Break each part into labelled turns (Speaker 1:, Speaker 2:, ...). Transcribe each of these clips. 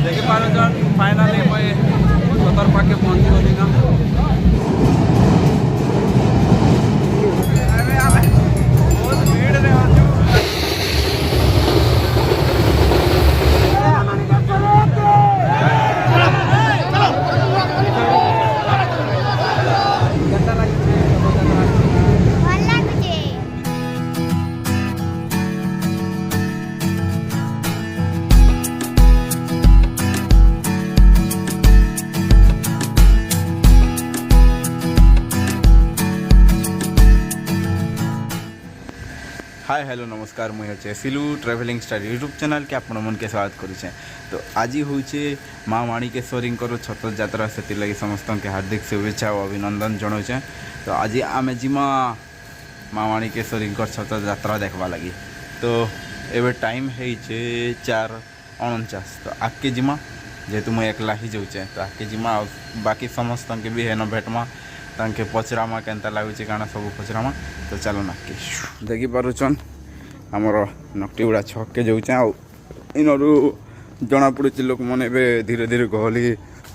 Speaker 1: देखिपार finally मुझे सतर पाखे पहुँची गली ना बहुत भीड़ रे अच्छु हाय हेलो नमस्कार मुझे हे सिलू ट्रेवलिंग स्टार यूट्यूब चैनल के आपण मन के स्वागत करुचे। तो आज हूँ माँ माणिकेश्वरी छतर यात्रा से लगी समस्त के हार्दिक शुभेच्छा और अभिनंदन जनाऊे। तो आज आम जिमा माँ माणिकेश्वरी छतर यात्रा देखवा लगी। तो एवं टाइम है 4:49। तो आगे जिमा जेहेतु मुझे एकला ही जाऊे तो आगे जिमा बाकी समस्त के भी हेन भेटमा तांके पचरामा केनता लगुच काना सब पचरामा। तो चलो ना देखिपारुचन आमर नकटीगुड़ा छक के जाऊे आनू जना पड़े लोक मैंने धीरे धीरे गहली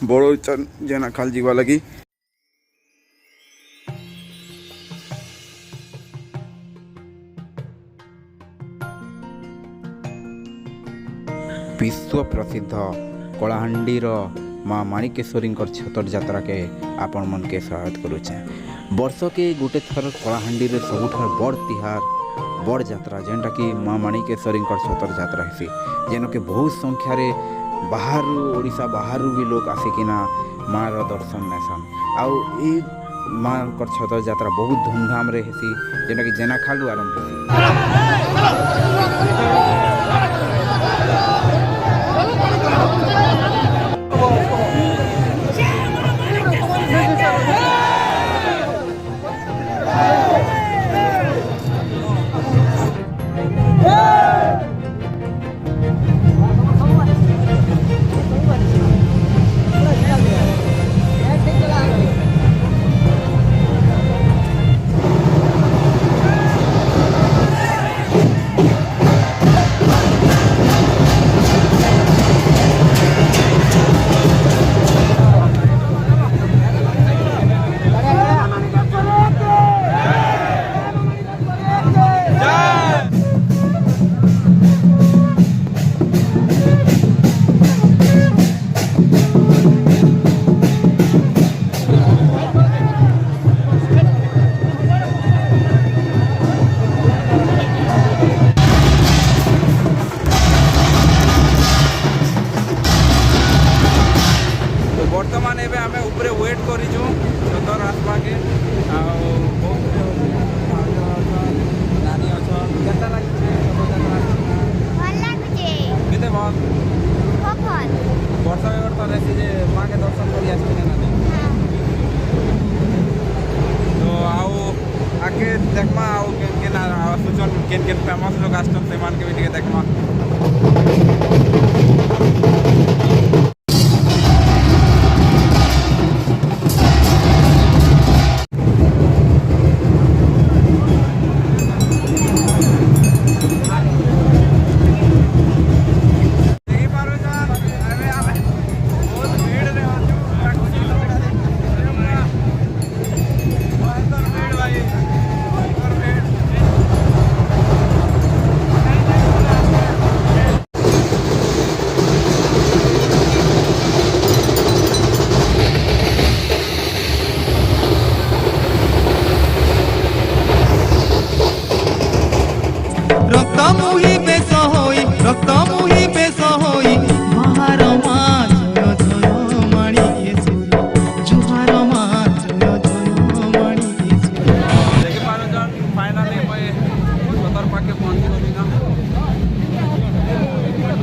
Speaker 1: बढ़ौन जेना खाल जीवा लगी। विश्व प्रसिद्ध कलाहांडीर माँ माणिकेश्वरी छतर यात्रा के आपण मन के स्वागत करुचे। वर्ष के गोटे थर कलाहांडी रे सबुठार बड़ तिहार बड़ यात्रा जेनटा कि माँ माणिकेश्वरी छतर यात्रा हेसी जेन के बहुत संख्यार बाहर ओडिशा बाहर भी लोग आसिकिना माँ दर्शन नेसन। आउ माँ छतर यात्रा बहुत धूमधाम रे हेसी जेनटा कि जेना खालू आरंभ हेसी। बर्तमान एवं आम उपरे वेट करूँ छतर आसवा के नानी अच्छा लगे वर्ष तो रहती जे माँ के दर्शन कर नानी। तो आगे देखमा आसूचन केन केन फेमस लोग आसन से मान के भी देखमा।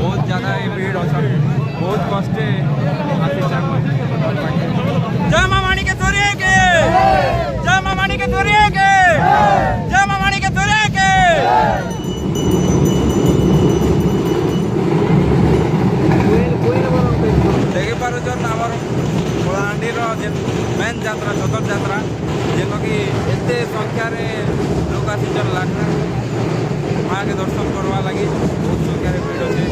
Speaker 1: बहुत ज़्यादा भीड़ अच्छा बहुत कष्ट जय माँ माणिकेश्वरी के जय माँ माणिकेश्वरी के जय माँ माणिकेश्वरी के। देखिपारुचन आमर कलाहांडीर मेन यात्रा छतर यात्रा जेन कि एते संख्यार लोक आसीचन लाख माँ के दर्शन करवा लगी बहुत संख्यार भीड़ अच्छे।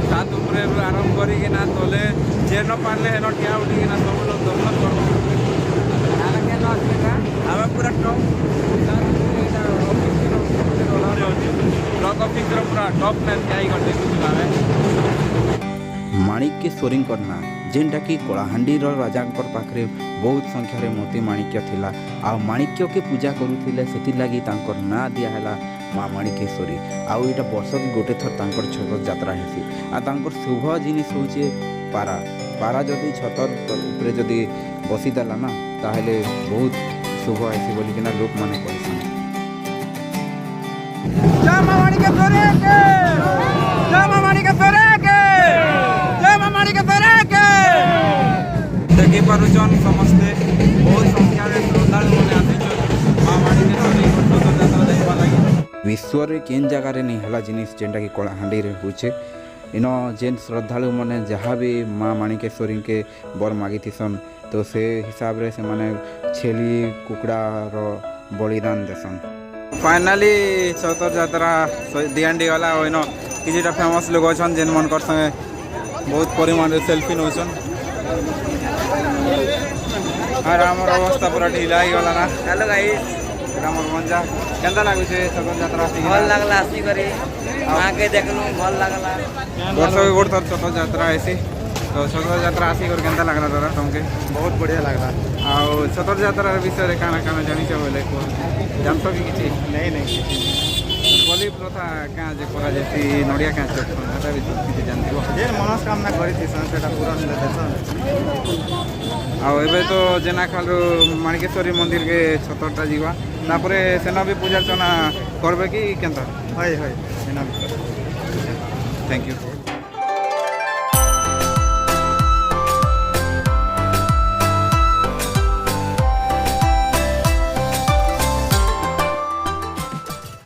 Speaker 1: छात ଉପରେ ଆରମ୍ଭ କରିକିନା ତଲେ ଯେନ ପାରିଲେ ହେନ ଠିଆ ଉଠିକିନା ସବୁ ଲୋକ ଦର୍ଶନ କର୍ମା। ଆମେ ପୁରା ଟପ୍ ବ୍ଲକ୍ ଅଫିସର ପୁରା ଟପ୍ ନେ ଠିଆଇକି ଦେଖୁଥିଲୁ ଆମେ। ମାଣିକେଶ୍ୱରୀଙ୍କର ନାଁ ଯେନ୍ଟାକି କଳାହାଣ୍ଡିର ରାଜାଙ୍କର ପାଖରେ ବହୁତ ସଂଖ୍ୟାରେ ମୋତି ମାଣିକ୍ୟ ଥିଲା ଆଉ ମାଣିକ୍ୟକେ ପୂଜା କରୁଥିଲେ ସେଥିର୍ଲାଗି ତାଙ୍କର ନାଁ ଦିଆହେଲା ମା ମାଣିକେଶ୍ୱରୀ। ଆଉ ଏଇଟା ବର୍ଷକେ ଗୋଟେ ଥର ତାଙ୍କର ଛତର ଯାତ୍ରା ହେସି ଆଉ ତାଙ୍କର ଶୁଭ ଜିନିଷ ହଉଛେ ପାରା। ପାରା ଯଦି ଛତର ଉପରେ ଯଦି ବସିଦେଲା ନା ତାହେଲେ ବହୁତ ଶୁଭ ହେସି ବୋଲିକିନା ଲୋକମାନେ କହିସନ୍। ଜୟ ମା ମାଣିକେଶ୍ୱରୀ କେ, ଜୟ ମା ମାଣିକେଶ୍ୱରୀ କେ, ଜୟ ମା ମାଣିକେଶ୍ୱରୀ କେ। ଦେଖିପାରୁଛନ୍ ସମସ୍ତେ ବହୁତ ସଂଖ୍ୟାରେ ଶ୍ରଦ୍ଧାଳୁମାନେ ଆସିଛନ୍ ମା ମାଣିକେଶ୍ୱରୀ ଯାତ୍ରା ଦେଖିବା ଲାଗି। ବିଶ୍ୱରେ କେନ୍ ଜାଗାରେ ନେଇ ହେଲା ଜିନିଷ ଯେନ୍ଟାକି କଳାହାଣ୍ଡିରେ ହଉଛେ। ଇନ ଯେନ୍ ଶ୍ରଦ୍ଧାଳୁମାନେ ଯାହା ବି ମା ମାଣିକେଶ୍ୱରୀକେ ବର ମାଗିଥିସନ୍ ତ ସେ ହିସାବରେ ସେମାନେ ଛେଲି କୁକୁଡ଼ାର ବଳିଦାନ ଦେସନ୍। फाइनाली छतर यात्रा दिहांडी गला और इनो किछिटा फेमस लोग अछन जेन मनकर संगे बहुत परिमाण रे सेल्फी नउछन। और हमर अवस्था पूरा ढीला ही गला ना। हेलो गाइस, हमर मंजा केंदा लागु छे छतर यात्रा आसी
Speaker 2: भल लागला आसी करी मां के देखनु भल लागला।
Speaker 1: वर्ष के गोड़ तर छतर यात्रा आसी तो छतर यात्रा आसी कर केंदा लागला दादा तुमके?
Speaker 3: बहुत बढ़िया लगला।
Speaker 1: आउ छतर यात्रा विषय रे काना काना जानिछ बोले को जानतो कि किछि?
Speaker 3: नहीं
Speaker 1: बलि प्रथा क्या जे करा जेसी नडिया क्या चोखन एटा भी किछि जानथिबो?
Speaker 3: जे मनोकामना करिथिसन सेटा पूरा हेले देसन।
Speaker 1: आ एबे तो जेना खालु माणिकेश्वरी मंदिर के छतरटा जीवा तापरे सेना भी पूजा अर्चना करबे कि केनता?
Speaker 3: हाय हाय एना
Speaker 1: थैंक यू।